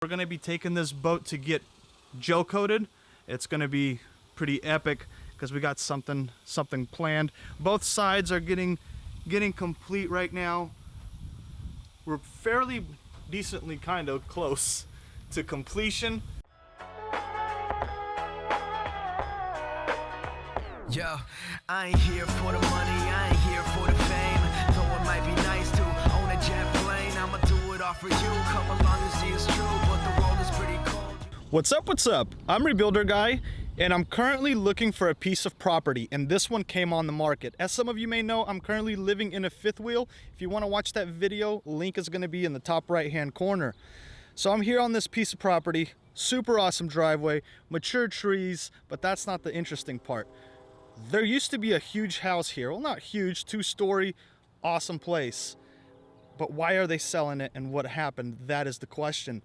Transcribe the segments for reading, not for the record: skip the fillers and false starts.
We're going to be taking this boat to get gel coated. It's going to be pretty epic because we got something planned. Both sides are getting complete right now. We're fairly decently kind of close to completion. Yo, I ain't here for the money, I ain't here for the fame. Though it might be nice to own a jet plane, I'ma do it all for you. Come along and see it's true, but the world is pretty cold. What's up, what's up? I'm Rebuilder Guy, and I'm currently looking for a piece of property, and this one came on the market. As some of you may know, I'm currently living in a fifth wheel. If you want to watch that video, link is going to be in the top right hand corner. So I'm here on this piece of property, super awesome driveway, mature trees, but that's not the interesting part. There used to be a huge house here. Well, not huge, 2-story, awesome place. But why are they selling it and what happened? That is the question.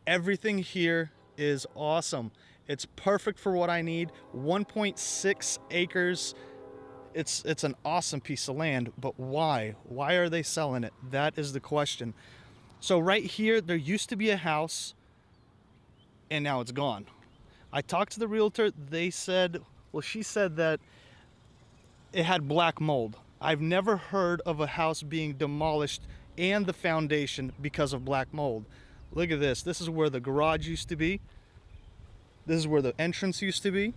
Everything here is awesome. It's perfect for what I need. 1.6 acres. It's an awesome piece of land, but why? Why are they selling it? That is the question. So right here, there used to be a house and now it's gone. I talked to the realtor. They said, well, she said that it had black mold. I've never heard of a house being demolished and the foundation because of black mold. Look at this. This is where the garage used to be. This is where the entrance used to be.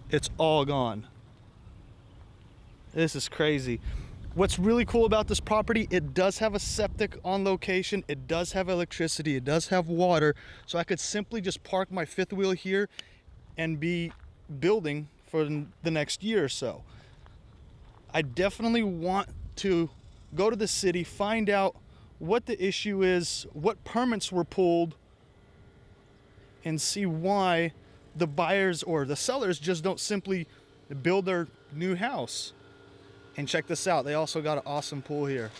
It's all gone. This is crazy. What's really cool about this property, it does have a septic on location. It does have electricity. It does have water. So I could simply just park my fifth wheel here and be building for the next year or so. I definitely want to go to the city, find out what the issue is, what permits were pulled, and see why the buyers or the sellers just don't simply build their new house. And check this out, they also got an awesome pool here.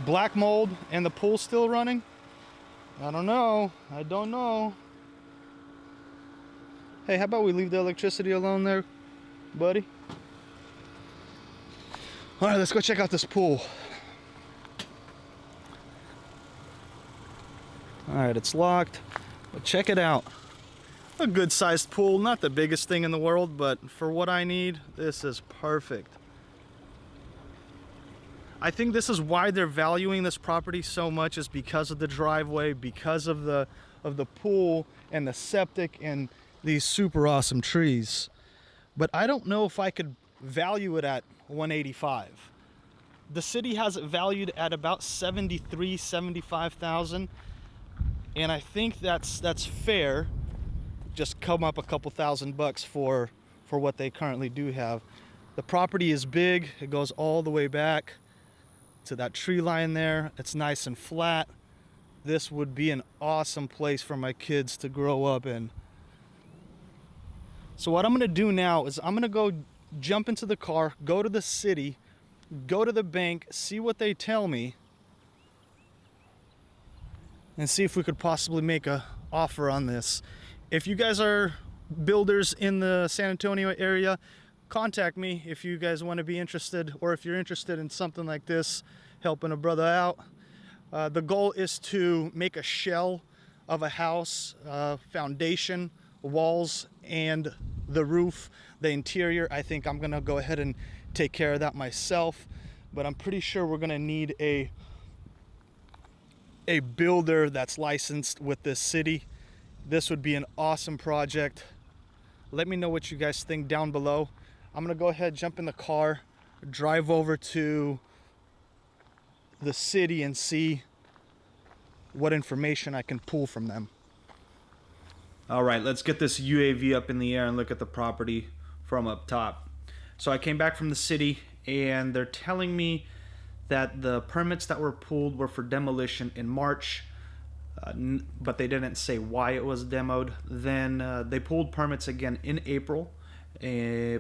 Black mold and the pool still running? I don't know. Hey, how about we leave the electricity alone there, buddy? All right, let's go check out this pool. All right, it's locked, but check it out. A good sized pool, not the biggest thing in the world, but for what I need, this is perfect. I think this is why they're valuing this property so much, is because of the driveway, because of the pool and the septic and these super awesome trees. But I don't know if I could value it at 185. The city has it valued at about 73, 75,000, and I think that's fair. Just come up a couple $1,000 for what they currently do have. The property is big. It goes all the way back to that tree line there. It's nice and flat. This would be an awesome place for my kids to grow up in. So what I'm gonna do now is I'm gonna go jump into the car, go to the city, go to the bank, see what they tell me, and see if we could possibly make an offer on this. If you guys are builders in the San Antonio area, contact me if you guys want to be interested, or if you're interested in something like this, helping a brother out. The goal is to make a shell of a house, foundation, walls, and the roof. The interior, I think I'm gonna go ahead and take care of that myself, but I'm pretty sure we're gonna need a builder that's licensed with this city. This would be an awesome project. Let me know what you guys think down below. I'm gonna go ahead, jump in the car, drive over to the city and see what information I can pull from them. All right, let's get this UAV up in the air and look at the property from up top. So I came back from the city and they're telling me that the permits that were pulled were for demolition in March, but they didn't say why it was demoed. Then they pulled permits again in April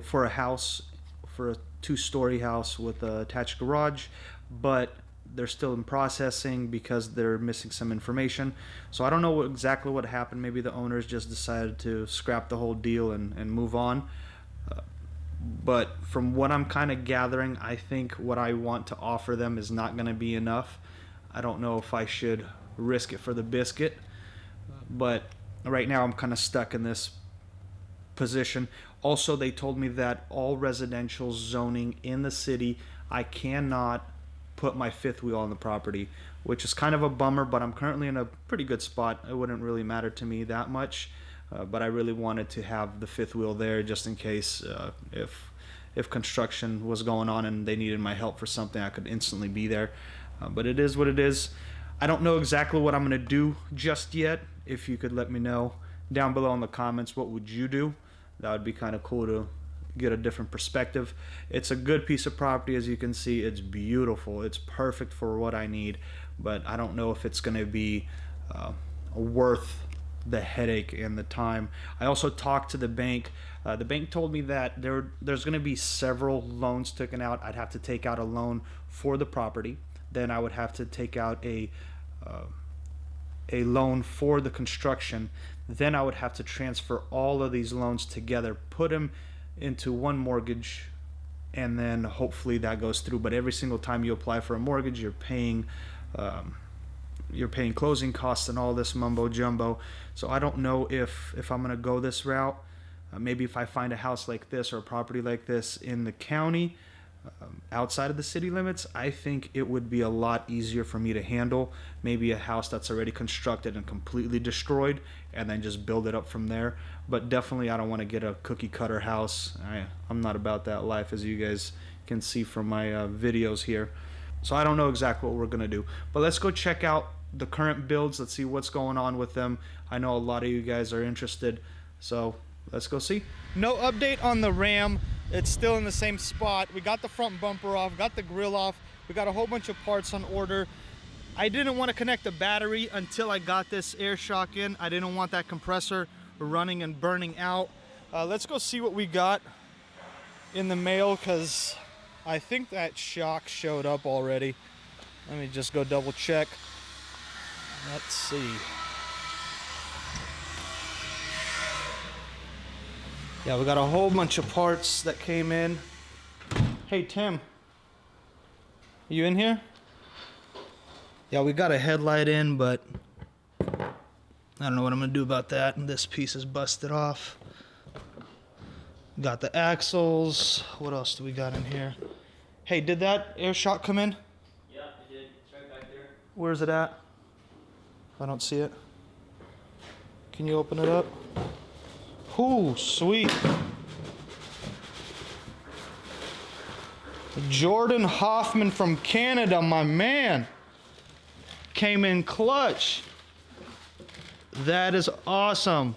for a house, for a 2-story house with an attached garage, but they're still in processing because they're missing some information. So I don't know exactly what happened. Maybe the owners just decided to scrap the whole deal and move on. But from what I'm kind of gathering, I think what I want to offer them is not going to be enough. I don't know if I should risk it for the biscuit, but right now I'm kind of stuck in this position. Also, they told me that all residential zoning in the city, I cannot put my fifth wheel on the property, which is kind of a bummer, but I'm currently in a pretty good spot. It wouldn't really matter to me that much, but I really wanted to have the fifth wheel there just in case if construction was going on and they needed my help for something, I could instantly be there. But it is what it is. I don't know exactly what I'm going to do just yet. If you could let me know down below in the comments, what would you do? That would be kind of cool to get a different perspective. It's a good piece of property, as you can see. It's beautiful. It's perfect for what I need, but I don't know if it's going to be worth the headache and the time. I also talked to the bank. The bank told me that there's going to be several loans taken out. I'd have to take out a loan for the property. Then I would have to take out a loan for the construction. Then I would have to transfer all of these loans together, put them into one mortgage, and then hopefully that goes through. But every single time you apply for a mortgage, you're paying closing costs and all this mumbo jumbo. So I don't know if I'm gonna go this route. Maybe if I find a house like this or a property like this in the county, outside of the city limits, I think it would be a lot easier for me to handle. Maybe a house that's already constructed and completely destroyed, and then just build it up from there. But definitely I don't want to get a cookie cutter house. I'm not about that life, as you guys can see from my videos here. So I don't know exactly what we're gonna do, but let's go check out the current builds. Let's see what's going on with them. I know a lot of you guys are interested, so let's go see. No update on the Ram. It's still in the same spot. We got the front bumper off, got the grill off. We got a whole bunch of parts on order. I didn't want to connect the battery until I got this air shock in. I didn't want that compressor running and burning out. Let's go see what we got in the mail, because I think that shock showed up already. Let me just go double check. Let's see. Yeah, we got a whole bunch of parts that came in. Hey, Tim. You in here? Yeah, we got a headlight in, but I don't know what I'm gonna do about that. And this piece is busted off. Got the axles. What else do we got in here? Hey, did that air shock come in? Yeah, it did. It's right back there. Where's it at? I don't see it. Can you open it up? Ooh, sweet. Jordan Hoffman from Canada, my man. Came in clutch. That is awesome.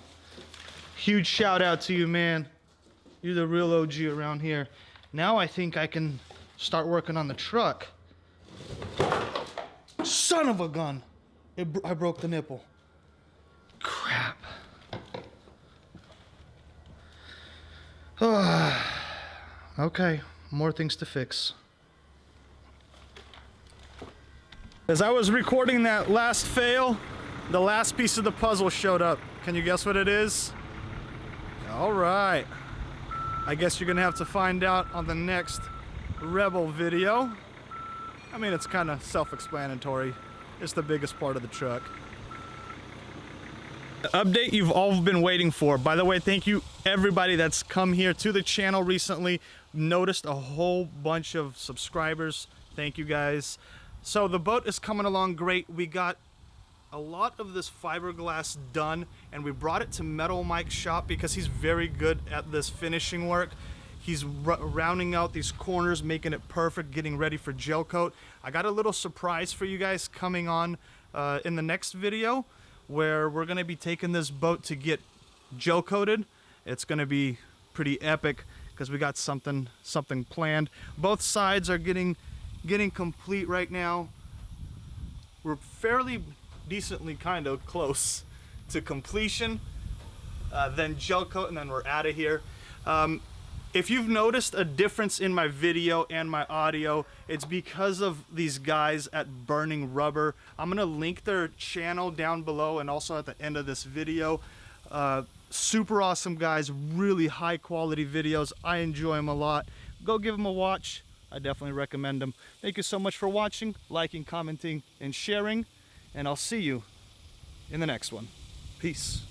Huge shout out to you, man. You're the real OG around here. Now I think I can start working on the truck. Son of a gun. I broke the nipple. Crap. Okay, more things to fix. As I was recording that last fail, the last piece of the puzzle showed up. Can you guess what it is? All right. I guess you're gonna have to find out on the next Rebel video. I mean, it's kind of self-explanatory. It's the biggest part of the truck. The update you've all been waiting for. By the way, thank you everybody that's come here to the channel recently. Noticed a whole bunch of subscribers. Thank you guys. So the boat is coming along great. We got a lot of this fiberglass done, and we brought it to Metal Mike's shop because he's very good at this finishing work. He's rounding out these corners, making it perfect, getting ready for gel coat. I got a little surprise for you guys coming on in the next video, where we're gonna be taking this boat to get gel coated. It's gonna be pretty epic because we got something planned. Both sides are getting complete right now. We're fairly decently kind of close to completion. Then gel coat, and then we're out of here. If you've noticed a difference in my video and my audio, it's because of these guys at Burning Rubber. I'm gonna link their channel down below and also at the end of this video. Super awesome guys, really high quality videos. I enjoy them a lot. Go give them a watch. I definitely recommend them. Thank you so much for watching, liking, commenting, and sharing, and I'll see you in the next one. Peace.